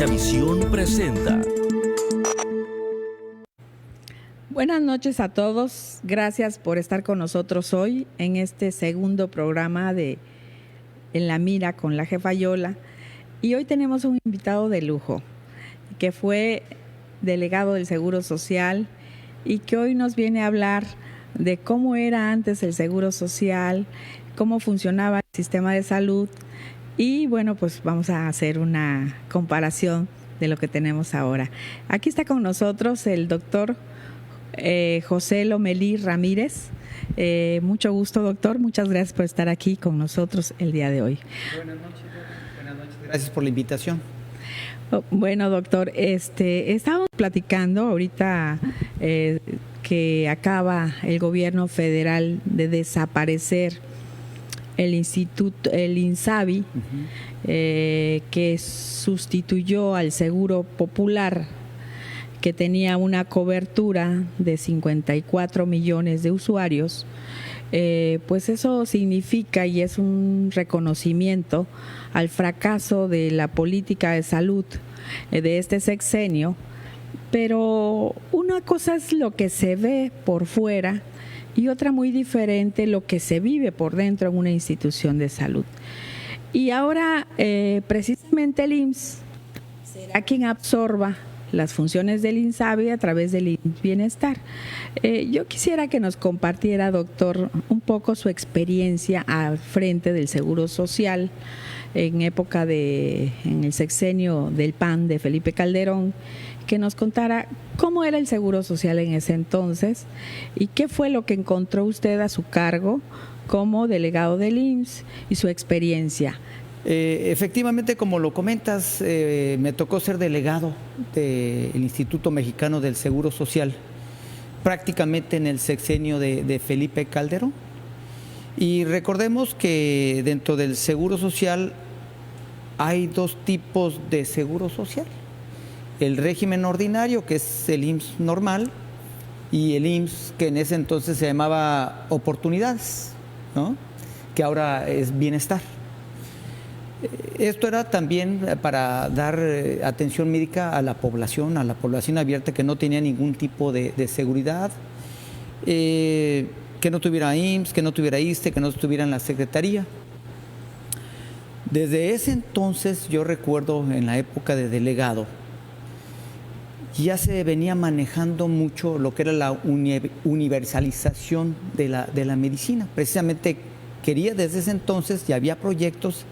Iglesia Visión presenta. Buenas noches a todos. Gracias por estar con nosotros hoy en este segundo programa de En la Mira con la Jefa Yola. Y hoy tenemos un invitado de lujo, que fue delegado del Seguro Social y que hoy nos viene a hablar de cómo era antes el Seguro Social, cómo funcionaba el sistema de salud. Y bueno, pues vamos a hacer una comparación de lo que tenemos ahora. Aquí está con nosotros el doctor José Lomelí Ramírez. Mucho gusto, doctor. Muchas gracias por estar aquí con nosotros el día de hoy. Buenas noches. Gracias por la invitación. Bueno, doctor, estábamos platicando ahorita que acaba el gobierno federal de desaparecer el INSABI, que sustituyó al Seguro Popular, que tenía una cobertura de 54 millones de usuarios. Pues eso significa y es un reconocimiento al fracaso de la política de salud de este sexenio, pero una cosa es lo que se ve por fuera y otra muy diferente lo que se vive por dentro en una institución de salud. Y ahora precisamente el IMSS será quien absorba las funciones del INSABI a través del IMSS Bienestar. Yo quisiera que nos compartiera, doctor, un poco su experiencia al frente del Seguro Social en el sexenio del PAN de Felipe Calderón, que nos contara cómo era el Seguro Social en ese entonces y qué fue lo que encontró usted a su cargo como delegado del IMSS y su experiencia. Efectivamente, como lo comentas, me tocó ser delegado del Instituto Mexicano del Seguro Social, prácticamente en el sexenio de Felipe Calderón. Y recordemos que dentro del Seguro Social hay dos tipos de Seguro Social: el régimen ordinario, que es el IMSS normal, y el IMSS que en ese entonces se llamaba Oportunidades, ¿no?, que ahora es Bienestar. Esto era también para dar atención médica a la población abierta que no tenía ningún tipo de seguridad, que no tuviera IMSS, que no tuviera ISSSTE, que no estuviera en la Secretaría. Desde ese entonces, yo recuerdo en la época de delegado, ya se venía manejando mucho lo que era la universalización de la medicina. Precisamente desde ese entonces ya había proyectos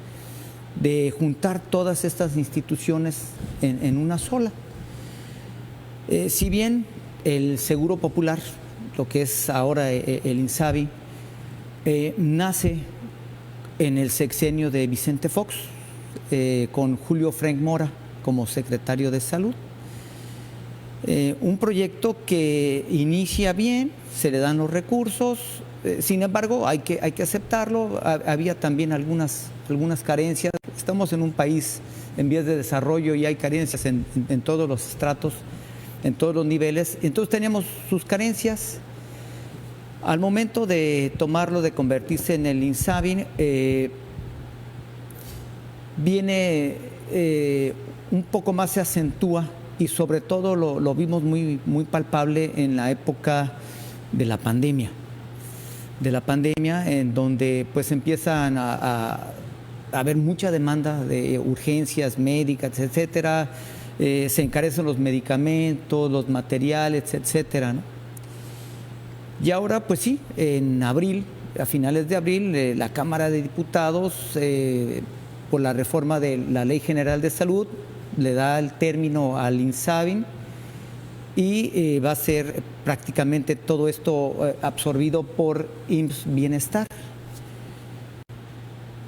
de juntar todas estas instituciones en una sola. Si bien el Seguro Popular, lo que es ahora el INSABI, nace en el sexenio de Vicente Fox, con Julio Frenk Mora como secretario de Salud. Un proyecto que inicia bien, se le dan los recursos, sin embargo hay que aceptarlo. Había también algunas carencias. Estamos en un país en vías de desarrollo y hay carencias en todos los estratos, en todos los niveles. Entonces teníamos sus carencias. Al momento de tomarlo, de convertirse en el INSABI, viene un poco más, se acentúa, y sobre todo lo vimos muy palpable en la época de la pandemia, en donde pues empiezan a haber mucha demanda de urgencias médicas, etcétera. Se encarecen los medicamentos, los materiales, etcétera, ¿no? Y ahora, pues sí, en abril, a finales de abril, la Cámara de Diputados, por la reforma de la Ley General de Salud, le da el término al INSABI y va a ser prácticamente todo esto absorbido por IMSS Bienestar.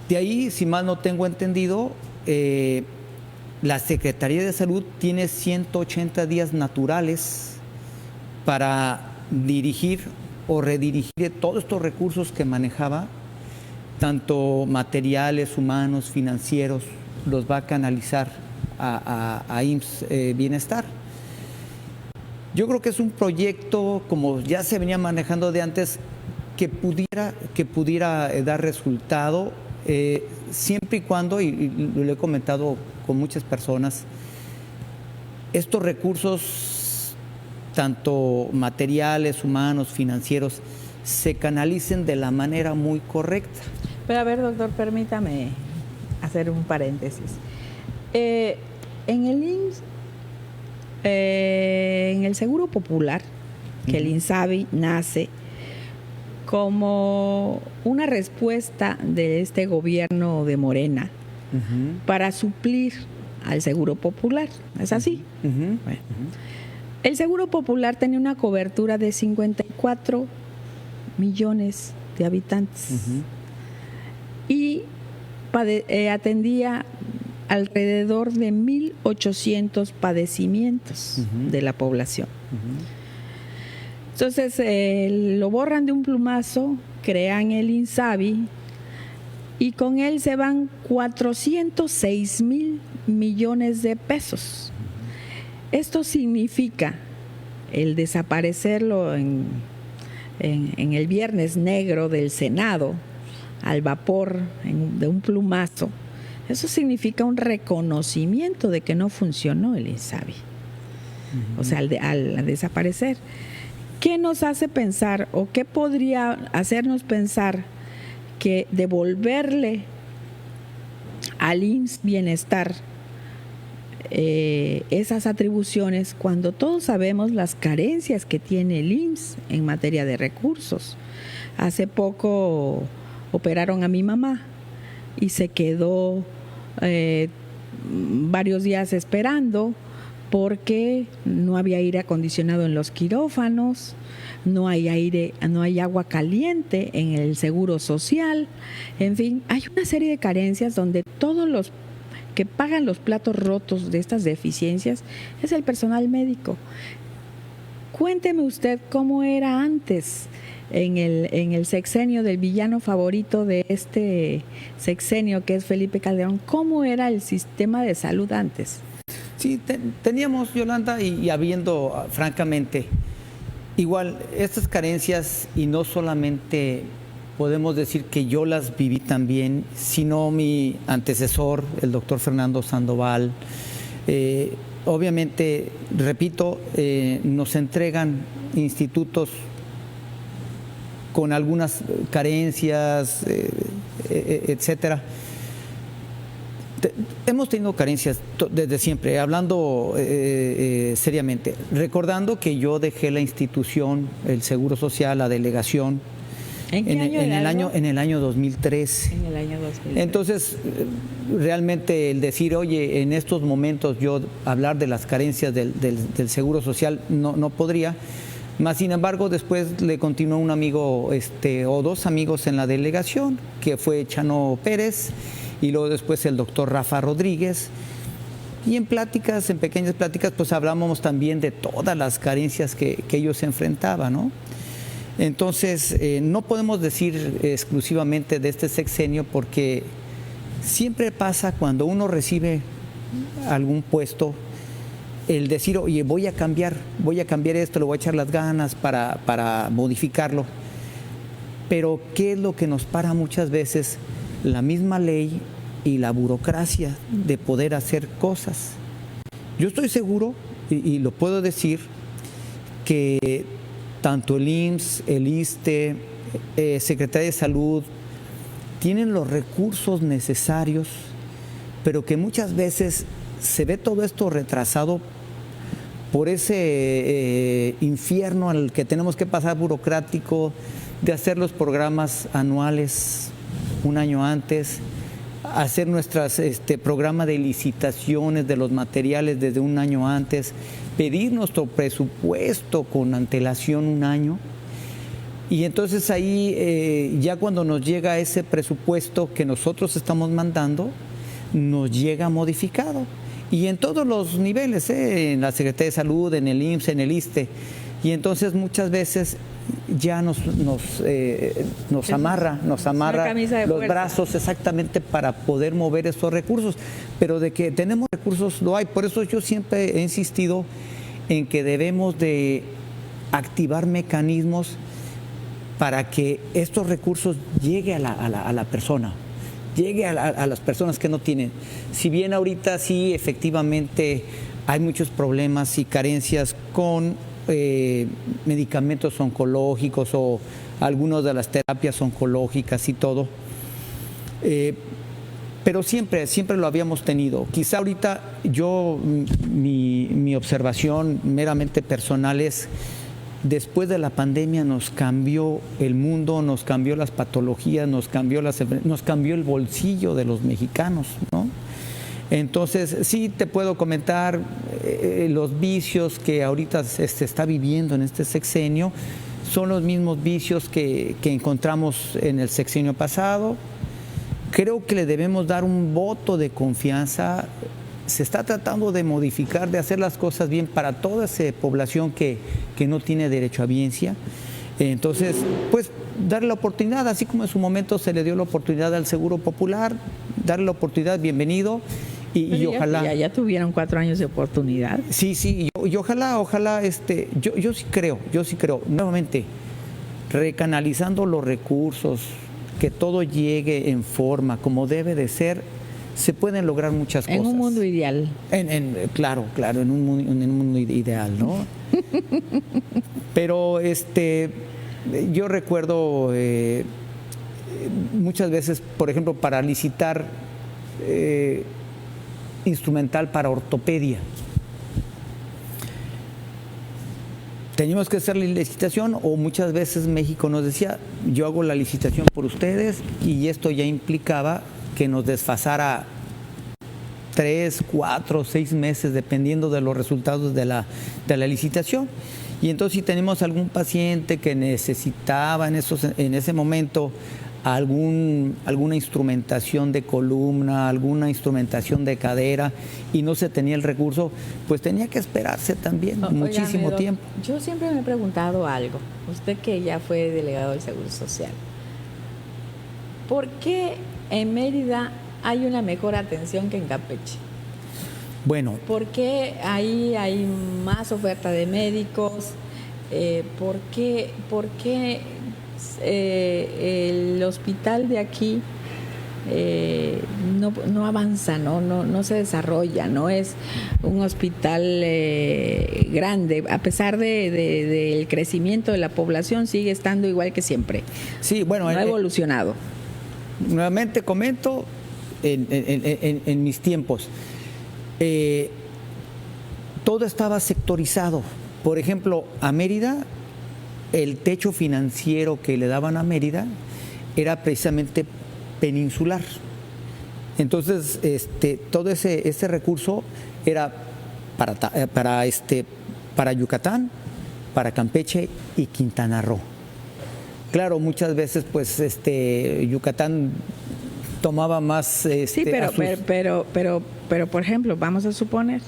De ahí, si mal no tengo entendido, la Secretaría de Salud tiene 180 días naturales para dirigir o redirigir todos estos recursos que manejaba, tanto materiales, humanos, financieros, los va a canalizar a IMSS Bienestar. Yo creo que es un proyecto, como ya se venía manejando de antes, que pudiera dar resultado, siempre y cuando, y lo he comentado con muchas personas, estos recursos, tanto materiales, humanos, financieros, se canalicen de la manera muy correcta. Pero a ver, doctor, permítame hacer un paréntesis. En el IMSS, en el Seguro Popular, que el INSABI nace como una respuesta de este gobierno de Morena para suplir al Seguro Popular. ¿Es así? Bueno. El Seguro Popular tenía una cobertura de 54 millones de habitantes y atendía alrededor de 1,800 padecimientos de la población. Entonces lo borran de un plumazo, crean el INSABI y con él se van 406,000 millones de pesos. Esto significa el desaparecerlo en el viernes negro del Senado, al vapor, de un plumazo. Eso significa un reconocimiento de que no funcionó el INSABI. O sea, al desaparecer. ¿Qué nos hace pensar o qué podría hacernos pensar que devolverle al IMSS Bienestar esas atribuciones cuando todos sabemos las carencias que tiene el IMSS en materia de recursos? Hace poco operaron a mi mamá y se quedó varios días esperando porque no había aire acondicionado en los quirófanos, no hay agua caliente en el seguro social. En fin, hay una serie de carencias donde todos los que pagan los platos rotos de estas deficiencias es el personal médico. Cuénteme usted cómo era antes, en el sexenio del villano favorito de este sexenio, que es Felipe Calderón. ¿Cómo era el sistema de salud antes? Sí, teníamos, Yolanda, y habiendo, francamente, igual estas carencias, y no solamente podemos decir que yo las viví también, sino mi antecesor, el doctor Fernando Sandoval. Obviamente, repito, nos entregan institutos con algunas carencias, etcétera. Hemos tenido carencias desde siempre, hablando seriamente, recordando que yo dejé la institución, el Seguro Social, la delegación, ¿En qué año? En el año 2003. En el año 2003. Entonces, realmente el decir, oye, en estos momentos yo hablar de las carencias del Seguro Social no podría. Más sin embargo, después le continuó un amigo, o dos amigos en la delegación, que fue Chano Pérez, y luego después el doctor Rafa Rodríguez. Y en pequeñas pláticas, pues hablábamos también de todas las carencias que ellos enfrentaban, ¿no? Entonces, no podemos decir exclusivamente de este sexenio, porque siempre pasa cuando uno recibe algún puesto, el decir, oye, voy a cambiar esto, le voy a echar las ganas para modificarlo. Pero, ¿qué es lo que nos para muchas veces? La misma ley y la burocracia de poder hacer cosas. Yo estoy seguro, y lo puedo decir, que tanto el IMSS, el ISSSTE, Secretaría de Salud, tienen los recursos necesarios, pero que muchas veces se ve todo esto retrasado por ese infierno al que tenemos que pasar burocrático, de hacer los programas anuales un año antes, hacer nuestras programa de licitaciones de los materiales desde un año antes, pedir nuestro presupuesto con antelación un año. Y entonces ahí ya cuando nos llega ese presupuesto que nosotros estamos mandando, nos llega modificado. Y en todos los niveles, en la Secretaría de Salud, en el IMSS, en el ISSSTE. Y entonces muchas veces ya nos amarra los brazos exactamente para poder mover esos recursos. Pero de que tenemos recursos, lo hay. Por eso yo siempre he insistido en que debemos de activar mecanismos para que estos recursos lleguen a la persona, llegue a las personas que no tienen. Si bien ahorita sí, efectivamente, hay muchos problemas y carencias con medicamentos oncológicos o algunas de las terapias oncológicas y todo. Pero siempre lo habíamos tenido. Quizá ahorita mi observación meramente personal es, después de la pandemia nos cambió el mundo, nos cambió las patologías, nos cambió el bolsillo de los mexicanos, ¿no? Entonces, sí te puedo comentar los vicios que ahorita se está viviendo en este sexenio, son los mismos vicios que encontramos en el sexenio pasado. Creo que le debemos dar un voto de confianza. Se está tratando de modificar, de hacer las cosas bien para toda esa población que no tiene derecho a biencia. Entonces, pues darle la oportunidad, así como en su momento se le dio la oportunidad al Seguro Popular, darle la oportunidad, bienvenido. Y ojalá ya tuvieron 4 años de oportunidad. Sí, y ojalá, yo sí creo, nuevamente, recanalizando los recursos, que todo llegue en forma, como debe de ser, se pueden lograr muchas cosas. En un mundo ideal. Claro, en un mundo ideal, ¿no? Pero yo recuerdo muchas veces, por ejemplo, para licitar instrumental para ortopedia, teníamos que hacer la licitación, o muchas veces México nos decía, yo hago la licitación por ustedes, y esto ya implicaba que nos desfasara 3, 4, 6 meses, dependiendo de los resultados de la licitación. Y entonces, si tenemos algún paciente que necesitaba en ese momento alguna instrumentación de columna, alguna instrumentación de cadera, y no se tenía el recurso, pues tenía que esperarse también muchísimo tiempo. Yo siempre me he preguntado algo, usted que ya fue delegado del Seguro Social, ¿por qué en Mérida hay una mejor atención que en Campeche? Bueno, ¿por qué ahí hay más oferta de médicos? ¿Por qué el hospital de aquí no avanza, no se desarrolla, no es un hospital grande, a pesar del crecimiento de la población, sigue estando igual que siempre? Sí, bueno, no ha evolucionado. Nuevamente comento, en mis tiempos, todo estaba sectorizado. Por ejemplo, a Mérida, el techo financiero que le daban a Mérida era precisamente peninsular. Entonces, todo ese recurso era para Yucatán, para Campeche y Quintana Roo. Claro, muchas veces, pues, Yucatán tomaba más. Sí, pero, por ejemplo, vamos a suponer,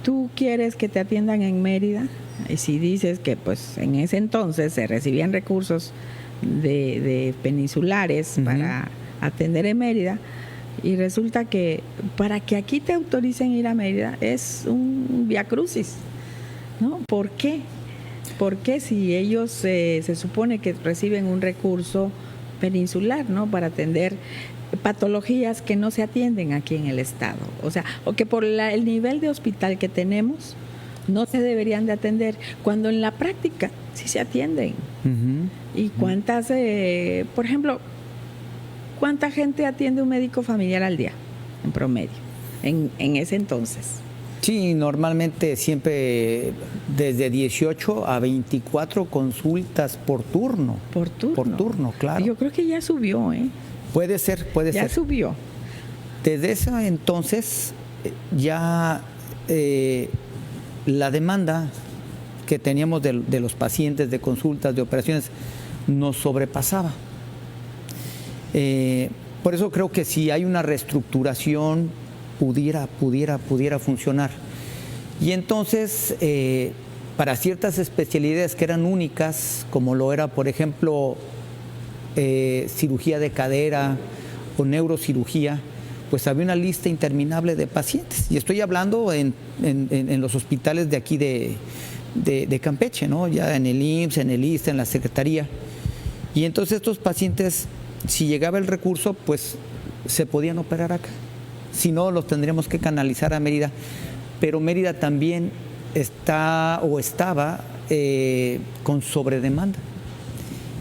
tú quieres que te atiendan en Mérida. Y si dices que pues en ese entonces se recibían recursos de peninsulares para atender en Mérida, y resulta que para que aquí te autoricen ir a Mérida es un viacrucis, ¿no? ¿Por qué? Porque si ellos se supone que reciben un recurso peninsular, ¿no?, para atender patologías que no se atienden aquí en el estado, o sea, o que por el nivel de hospital que tenemos no se deberían de atender, cuando en la práctica sí se atienden. ¿Y cuántas, por ejemplo, cuánta gente atiende un médico familiar al día, en promedio, en ese entonces? Sí, normalmente siempre desde 18 a 24 consultas por turno. Por turno, claro. Yo creo que ya subió, ¿eh? Puede ser. Ya subió. Desde ese entonces ya la demanda que teníamos de los pacientes, de consultas, de operaciones, nos sobrepasaba. Por eso creo que si hay una reestructuración, pudiera funcionar. Y entonces, para ciertas especialidades que eran únicas, como lo era, por ejemplo, cirugía de cadera o neurocirugía, pues había una lista interminable de pacientes. Y estoy hablando en los hospitales de aquí de Campeche, ¿no? Ya en el IMSS, en el ISSSTE, en la Secretaría. Y entonces estos pacientes, si llegaba el recurso, pues se podían operar acá. Si no, los tendríamos que canalizar a Mérida. pero Mérida también está o estaba con sobredemanda.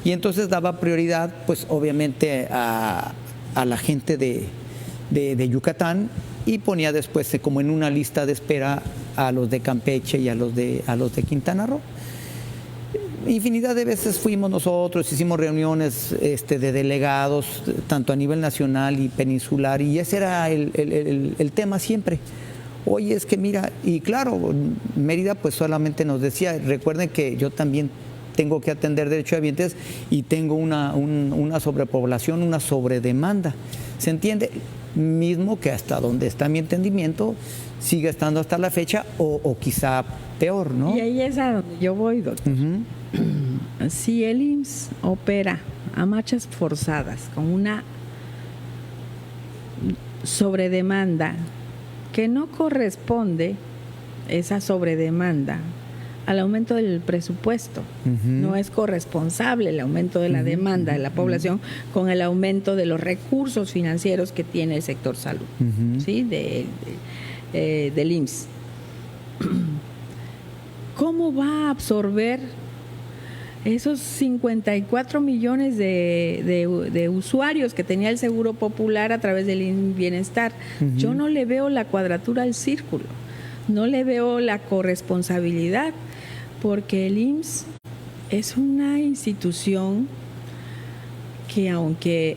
Y entonces daba prioridad, pues obviamente, a la gente de Yucatán, y ponía después como en una lista de espera a los de Campeche y a los de Quintana Roo. Infinidad de veces fuimos nosotros, hicimos reuniones de delegados, tanto a nivel nacional y peninsular, y ese era el tema siempre. Oye, es que mira, y claro, Mérida pues solamente nos decía, recuerden que yo también tengo que atender derechohabientes y tengo una sobrepoblación, una sobredemanda. ¿Se entiende? Mismo que hasta donde está mi entendimiento sigue estando hasta la fecha, o quizá peor, ¿no? Y ahí es a donde yo voy, doctor. Si el IMSS opera a marchas forzadas con una sobredemanda que no corresponde, esa sobredemanda, al aumento del presupuesto. No es corresponsable el aumento de la demanda de la población con el aumento de los recursos financieros que tiene el sector salud, ¿sí? Del IMSS. ¿Cómo va a absorber esos 54 millones de usuarios que tenía el Seguro Popular a través del IMSS Bienestar? Yo no le veo la cuadratura al círculo, no le veo la corresponsabilidad, porque el IMSS es una institución que, aunque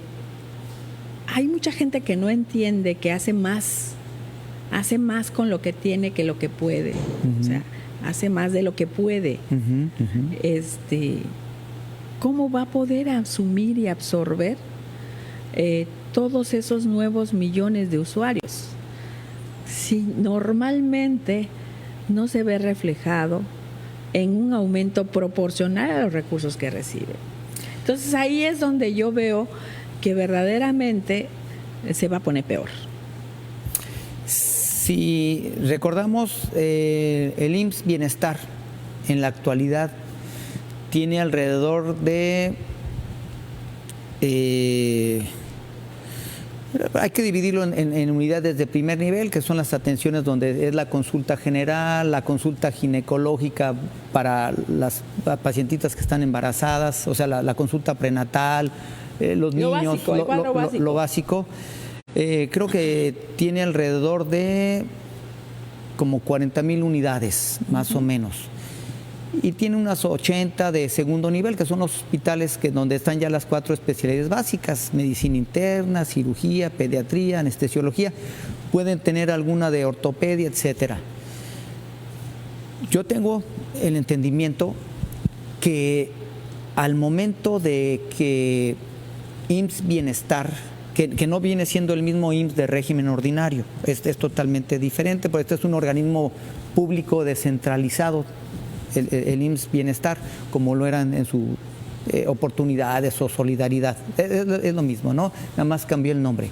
hay mucha gente que no entiende que hace más con lo que tiene que lo que puede, o sea, hace más de lo que puede. ¿Cómo va a poder asumir y absorber todos esos nuevos millones de usuarios si normalmente no se ve reflejado en un aumento proporcional a los recursos que recibe? Entonces ahí es donde yo veo que verdaderamente se va a poner peor. Si recordamos, el IMSS Bienestar en la actualidad tiene alrededor de... hay que dividirlo en unidades de primer nivel, que son las atenciones donde es la consulta general, la consulta ginecológica para las pacientitas que están embarazadas, o sea, la consulta prenatal, los niños, lo básico. Creo que tiene alrededor de como 40,000 unidades, más o menos. Y tiene unas 80 de segundo nivel, que son los hospitales donde están ya las 4 especialidades básicas: medicina interna, cirugía, pediatría, anestesiología. Pueden tener alguna de ortopedia, etcétera. Yo tengo el entendimiento que al momento de que IMSS Bienestar, que no viene siendo el mismo IMSS de régimen ordinario, es totalmente diferente, porque este es un organismo público descentralizado, el IMSS Bienestar, como lo eran en sus oportunidades o solidaridad. Es lo mismo, ¿no? Nada más cambió el nombre.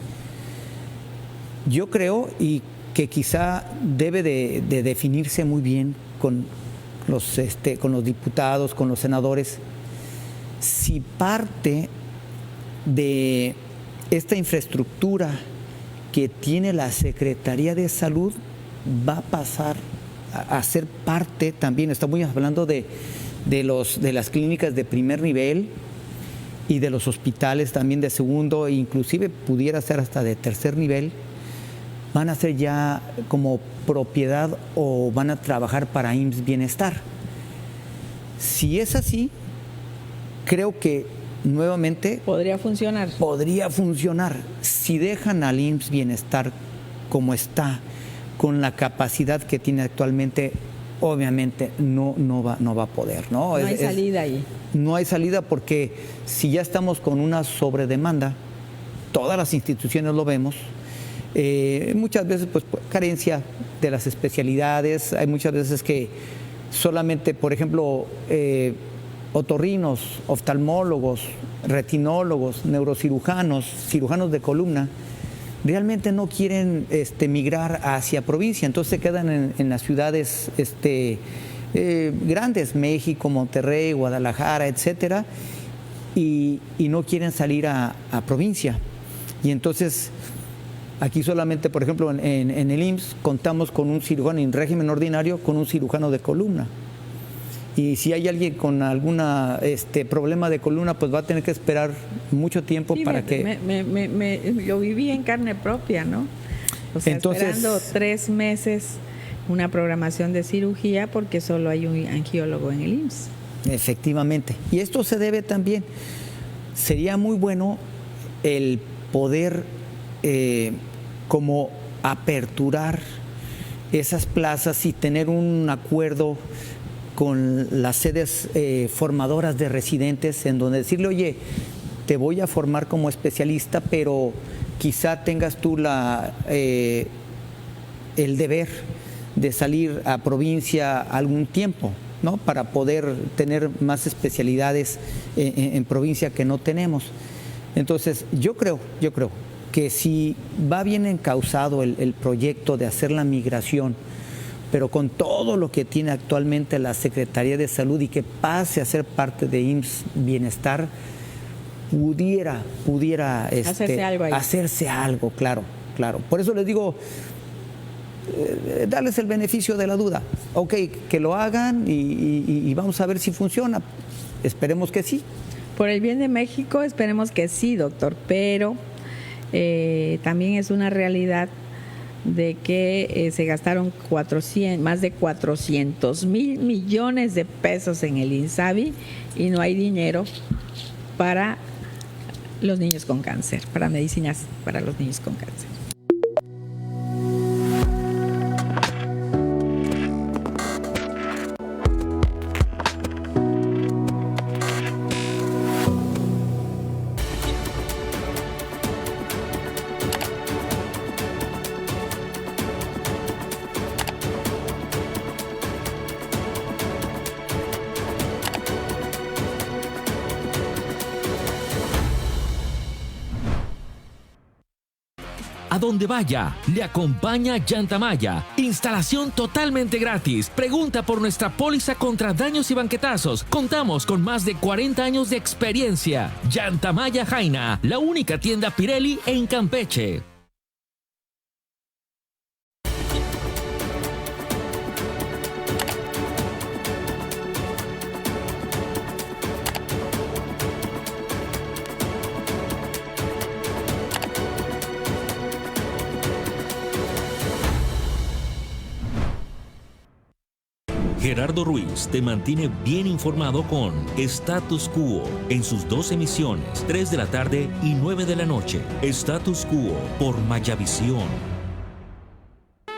Yo creo, y que quizá debe de definirse muy bien con los diputados, con los senadores, si parte de esta infraestructura que tiene la Secretaría de Salud va a pasar a ser parte también. Estamos hablando de las clínicas de primer nivel y de los hospitales también de segundo, e inclusive pudiera ser hasta de tercer nivel. Van a ser ya como propiedad o van a trabajar para IMSS Bienestar. Si es así, creo que nuevamente podría funcionar. Si dejan al IMSS Bienestar como está, con la capacidad que tiene actualmente, obviamente no va a poder, ¿no? No hay salida ahí. No hay salida, porque si ya estamos con una sobredemanda, todas las instituciones lo vemos, muchas veces pues carencia de las especialidades. Hay muchas veces que solamente, por ejemplo, otorrinos, oftalmólogos, retinólogos, neurocirujanos, cirujanos de columna, realmente no quieren migrar hacia provincia, entonces se quedan en las ciudades grandes, México, Monterrey, Guadalajara, etcétera, y no quieren salir a provincia. Y entonces Aquí solamente, por ejemplo, en el IMSS contamos con un cirujano en régimen ordinario, con un cirujano de columna. Y si hay alguien con algún problema de columna, pues va a tener que esperar mucho tiempo para que... Lo viví en carne propia, ¿no? O sea, entonces, esperando 3 meses una programación de cirugía porque solo hay un angiólogo en el IMSS. Efectivamente. Y esto se debe también. Sería muy bueno el poder como aperturar esas plazas y tener un acuerdo con las sedes formadoras de residentes en donde decirle, oye, te voy a formar como especialista, pero quizá tengas tú el deber de salir a provincia algún tiempo, ¿no? Para poder tener más especialidades en provincia que no tenemos. Entonces, yo creo que si va bien encauzado el proyecto de hacer la migración, pero con todo lo que tiene actualmente la Secretaría de Salud y que pase a ser parte de IMSS Bienestar, pudiera hacerse algo, claro. Por eso les digo, darles el beneficio de la duda. Ok, que lo hagan y vamos a ver si funciona. Esperemos que sí. Por el bien de México, esperemos que sí, doctor, pero también es una realidad de que se gastaron más de 400,000 millones de pesos en el INSABI y no hay dinero para los niños con cáncer, para medicinas para los niños con cáncer. A donde vaya, le acompaña Llantamaya. Instalación totalmente gratis. Pregunta por nuestra póliza contra daños y banquetazos. Contamos con más de 40 años de experiencia. Llantamaya Jaina, la única tienda Pirelli en Campeche. Gerardo Ruiz te mantiene bien informado con Status Quo en sus 2 emisiones, 3 de la tarde y 9 de la noche. Status Quo por Mayavisión.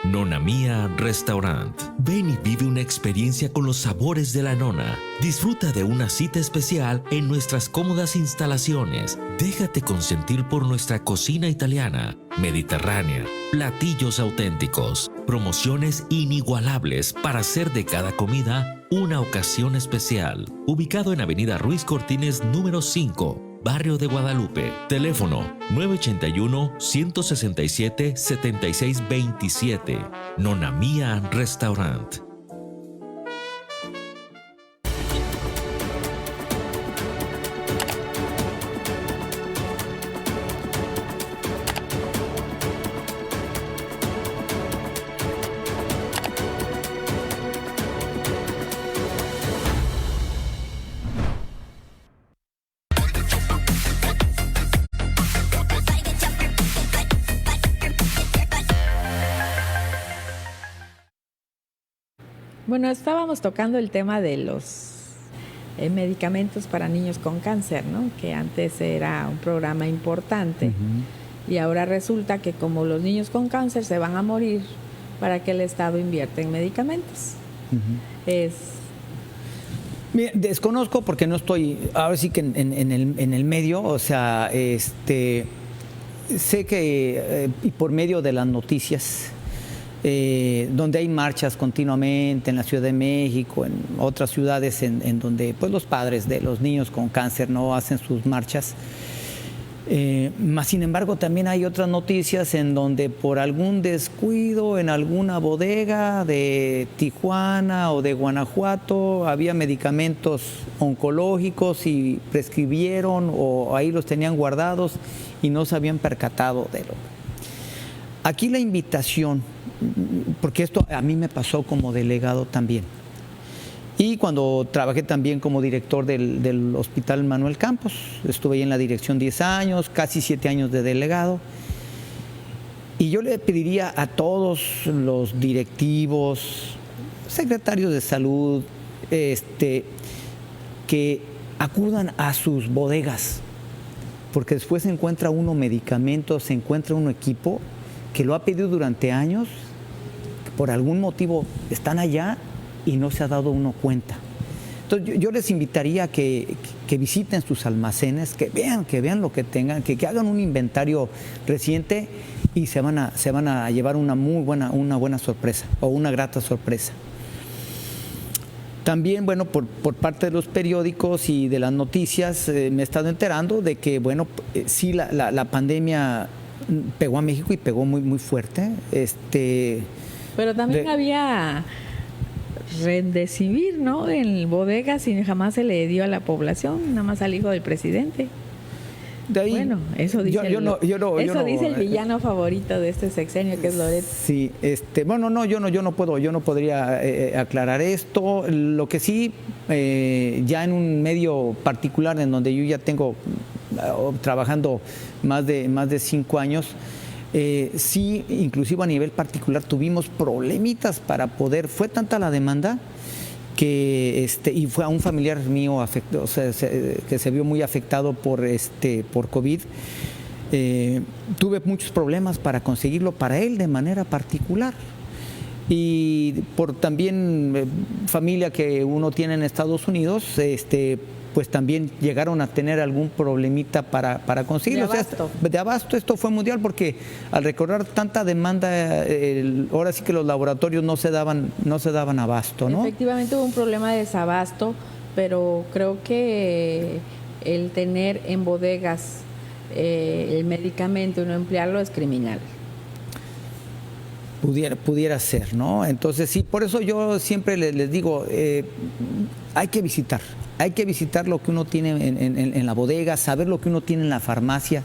Nona Mía Restaurant. Ven y vive una experiencia con los sabores de la nona. Disfruta de una cita especial en nuestras cómodas instalaciones. Déjate consentir por nuestra cocina italiana, mediterránea, platillos auténticos, promociones inigualables para hacer de cada comida una ocasión especial. Ubicado en Avenida Ruiz Cortines número 5, Barrio de Guadalupe. Teléfono 981-167-7627. Nona Mía Restaurant. Bueno, estábamos tocando el tema de los medicamentos para niños con cáncer, ¿no? Que antes era un programa importante. Y ahora resulta que como los niños con cáncer se van a morir, ¿para qué el Estado invierte en medicamentos? Bien, desconozco porque no estoy, ahora sí que en el medio, o sea, sé que y por medio de las noticias, donde hay marchas continuamente en la Ciudad de México, en otras ciudades en donde pues los padres de los niños con cáncer no hacen sus marchas. Más sin embargo, también hay otras noticias en donde por algún descuido en alguna bodega de Tijuana o de Guanajuato había medicamentos oncológicos y prescribieron o ahí los tenían guardados y no se habían percatado de lo. Aquí la invitación, porque esto a mí me pasó como delegado también. Y cuando trabajé también como director del Hospital Manuel Campos, estuve ahí en la dirección 10 años, casi 7 años de delegado. Y yo le pediría a todos los directivos, secretarios de salud, que acudan a sus bodegas, porque después se encuentra uno medicamentos, se encuentra uno equipo que lo ha pedido durante años, que por algún motivo están allá y no se ha dado uno cuenta. Entonces yo les invitaría a que visiten sus almacenes, que vean lo que tengan, que hagan un inventario reciente y se van a llevar una buena sorpresa o una grata sorpresa. También, bueno, por parte de los periódicos y de las noticias me he estado enterando de que, bueno, sí la pandemia pegó a México y pegó muy, muy fuerte. Pero también había Remdesivir, ¿no? En bodegas y jamás se le dio a la población, nada más al hijo del presidente. De ahí, bueno, eso dice dice el villano favorito de este sexenio, que es Loret. Sí, bueno, no, yo no podría aclarar esto. Lo que sí, ya en un medio particular en donde yo ya tengo trabajando más de 5 años, sí, inclusive a nivel particular tuvimos problemitas para poder, fue tanta la demanda que y fue a un familiar mío afectado, o sea, que se vio muy afectado por COVID. Tuve muchos problemas para conseguirlo para él de manera particular. Y por también familia que uno tiene en Estados Unidos, pues también llegaron a tener algún problemita para conseguirlo. De abasto. O sea, de abasto, esto fue mundial porque al recordar tanta demanda, ahora sí que los laboratorios no se daban abasto, ¿no? Efectivamente hubo un problema de desabasto, pero creo que el tener en bodegas el medicamento y no emplearlo es criminal. Pudiera ser, ¿no? Entonces sí, por eso yo siempre les digo, hay que visitar lo que uno tiene en la bodega, saber lo que uno tiene en la farmacia,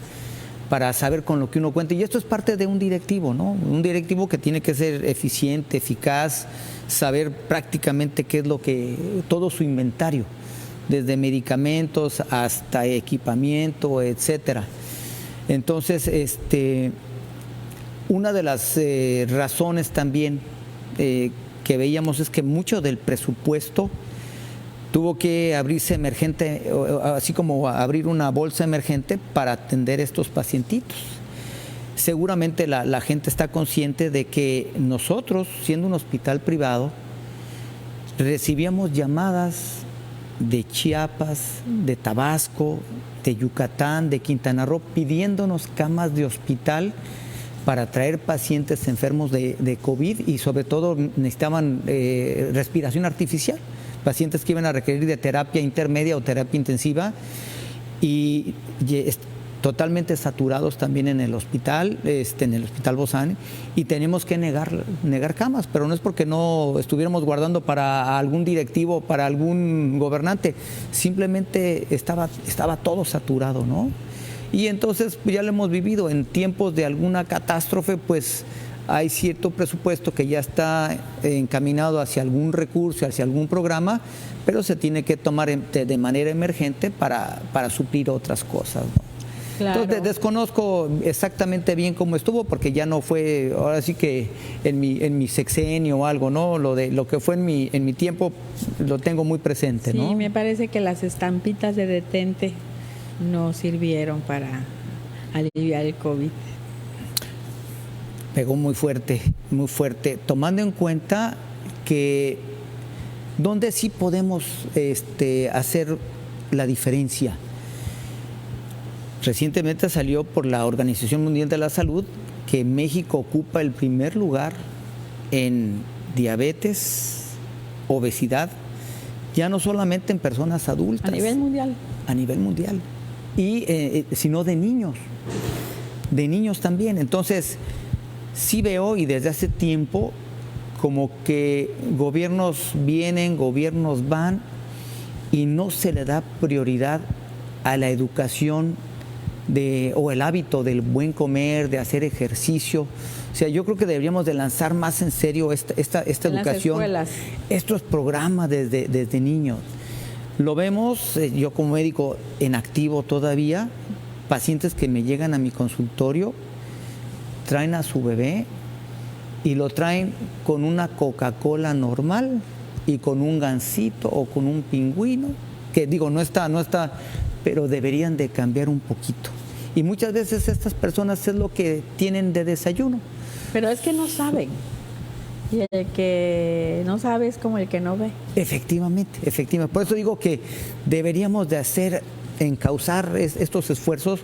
para saber con lo que uno cuenta. Y esto es parte de un directivo, ¿no? Un directivo que tiene que ser eficiente, eficaz, saber prácticamente qué es todo su inventario, desde medicamentos hasta equipamiento, etcétera. Entonces, una de las razones también que veíamos es que mucho del presupuesto tuvo que abrirse emergente, así como abrir una bolsa emergente para atender estos pacientitos. Seguramente la gente está consciente de que nosotros, siendo un hospital privado, recibíamos llamadas de Chiapas, de Tabasco, de Yucatán, de Quintana Roo, pidiéndonos camas de hospital para traer pacientes enfermos de COVID y sobre todo necesitaban respiración artificial, pacientes que iban a requerir de terapia intermedia o terapia intensiva y totalmente saturados también en el hospital Bozán, y tenemos que negar camas, pero no es porque no estuviéramos guardando para algún directivo, para algún gobernante, simplemente estaba todo saturado, ¿no? Y entonces ya lo hemos vivido en tiempos de alguna catástrofe, pues hay cierto presupuesto que ya está encaminado hacia algún recurso, hacia algún programa, pero se tiene que tomar de manera emergente para suplir otras cosas, ¿no? Claro. Entonces desconozco exactamente bien cómo estuvo, porque ya no fue, ahora sí que en mi sexenio o algo, ¿no? Lo que fue en mi tiempo lo tengo muy presente, ¿no? Sí, me parece que las estampitas de detente no sirvieron para aliviar el COVID. Pegó muy fuerte, tomando en cuenta que donde sí podemos hacer la diferencia. Recientemente salió por la Organización Mundial de la Salud que México ocupa el primer lugar en diabetes, obesidad, ya no solamente en personas adultas. A nivel mundial. A nivel mundial. Y sino de niños también. Entonces, sí veo, y desde hace tiempo, como que gobiernos vienen, gobiernos van, y no se le da prioridad a la educación o el hábito del buen comer, de hacer ejercicio, sea, yo creo que deberíamos de lanzar más en serio esta En las educación, escuelas. estos programas desde niños. Lo vemos, yo como médico en activo todavía, pacientes que me llegan a mi consultorio, traen a su bebé y lo traen con una Coca-Cola normal y con un gansito o con un pingüino, que digo, no está, pero deberían de cambiar un poquito. Y muchas veces estas personas es lo que tienen de desayuno. Pero es que no saben. Y el que no sabe es como el que no ve. Efectivamente. Por eso digo que deberíamos de encauzar estos esfuerzos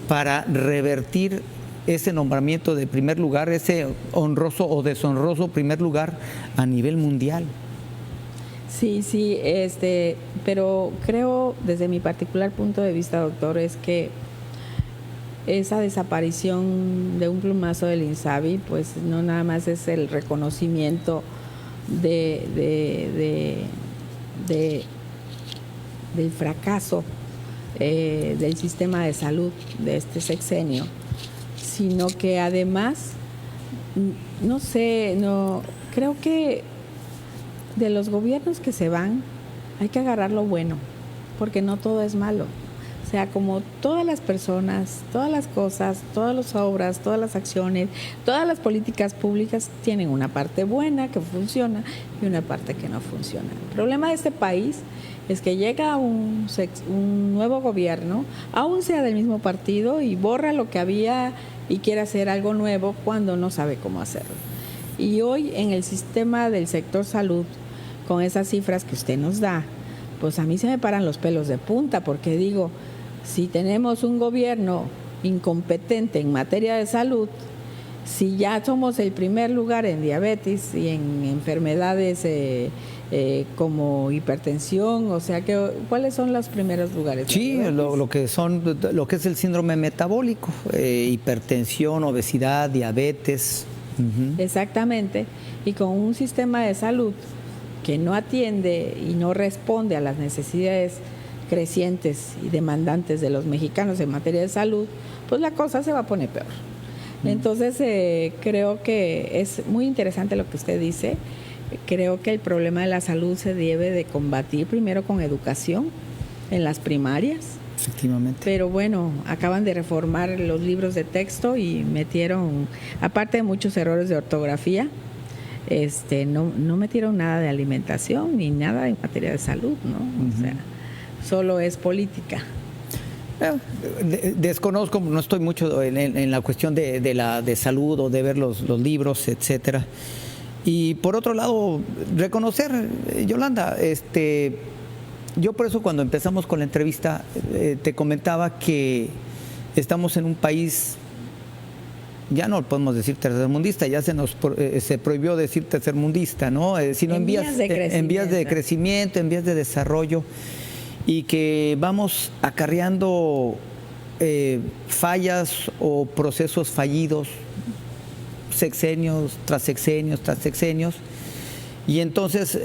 para revertir ese nombramiento de primer lugar, ese honroso o deshonroso primer lugar a nivel mundial. Sí, pero creo, desde mi particular punto de vista, doctor, es que esa desaparición de un plumazo del INSABI, pues no nada más es el reconocimiento del fracaso del sistema de salud de este sexenio, sino que además, creo que de los gobiernos que se van hay que agarrar lo bueno, porque no todo es malo. O sea, como todas las personas, todas las cosas, todas las obras, todas las acciones, todas las políticas públicas tienen una parte buena que funciona y una parte que no funciona. El problema de este país es que llega un nuevo gobierno, aún sea del mismo partido, y borra lo que había y quiere hacer algo nuevo cuando no sabe cómo hacerlo. Y hoy en el sistema del sector salud, con esas cifras que usted nos da, pues a mí se me paran los pelos de punta, porque digo, si tenemos un gobierno incompetente en materia de salud, si ya somos el primer lugar en diabetes y en enfermedades como hipertensión, o sea, ¿cuáles son los primeros lugares? Sí, lo que es el síndrome metabólico, hipertensión, obesidad, diabetes. Uh-huh. Exactamente, y con un sistema de salud que no atiende y no responde a las necesidades crecientes y demandantes de los mexicanos en materia de salud, pues la cosa se va a poner peor. Entonces, creo que es muy interesante lo que usted dice. Creo que el problema de la salud se debe de combatir primero con educación en las primarias. Efectivamente. Pero bueno, acaban de reformar los libros de texto y metieron, aparte de muchos errores de ortografía, no metieron nada de alimentación ni nada en materia de salud, ¿no? Uh-huh. O sea, solo es política. Desconozco, no estoy mucho en la cuestión de salud o de ver los libros, etcétera. Y por otro lado, reconocer, Yolanda, yo por eso cuando empezamos con la entrevista te comentaba que estamos en un país, ya no podemos decir tercermundista, ya se prohibió decir tercermundista, ¿no? Sino en vías de crecimiento, en vías de desarrollo, y que vamos acarreando fallas o procesos fallidos, sexenios tras sexenios tras sexenios, y entonces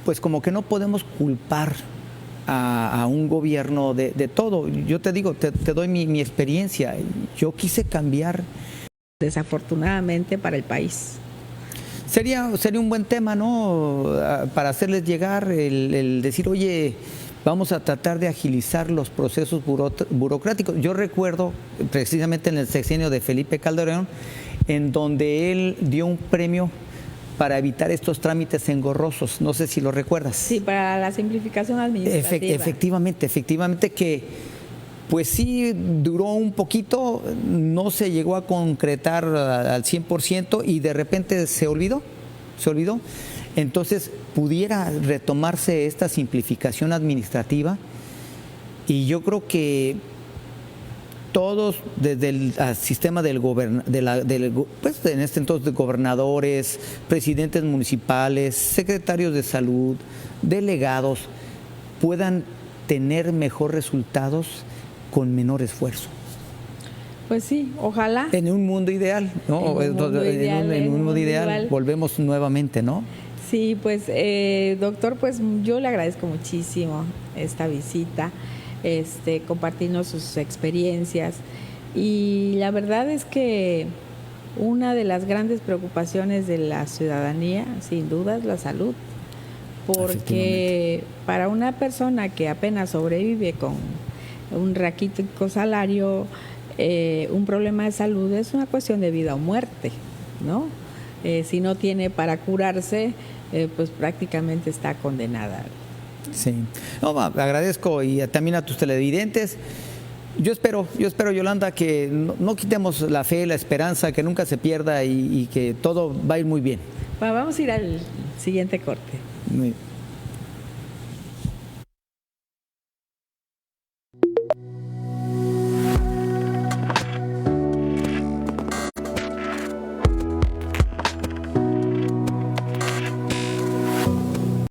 pues como que no podemos culpar a un gobierno de todo. Yo te digo, te doy mi experiencia. Yo quise cambiar. Desafortunadamente para el país. Sería un buen tema, ¿no? Para hacerles llegar el decir, oye, vamos a tratar de agilizar los procesos burocráticos. Yo recuerdo precisamente en el sexenio de Felipe Calderón, en donde él dio un premio para evitar estos trámites engorrosos. No sé si lo recuerdas. Sí, para la simplificación administrativa. Efectivamente que, pues sí, duró un poquito, no se llegó a concretar al 100% y de repente se olvidó. Entonces, pudiera retomarse esta simplificación administrativa, y yo creo que todos, desde el sistema pues en este entonces de gobernadores, presidentes municipales, secretarios de salud, delegados, puedan tener mejores resultados con menor esfuerzo. Pues sí, ojalá. En un mundo ideal, ¿no? En un mundo ideal volvemos nuevamente, ¿no? Sí, pues doctor, pues yo le agradezco muchísimo esta visita, compartirnos sus experiencias, y la verdad es que una de las grandes preocupaciones de la ciudadanía, sin duda, es la salud. Porque para una persona que apenas sobrevive con un raquítico salario, un problema de salud es una cuestión de vida o muerte, ¿no? Si no tiene para curarse, pues prácticamente está condenada. Sí. No, agradezco y también a tus televidentes. Yo espero, Yolanda, que no quitemos la fe, la esperanza, que nunca se pierda y que todo va a ir muy bien. Bueno, vamos a ir al siguiente corte. Muy bien.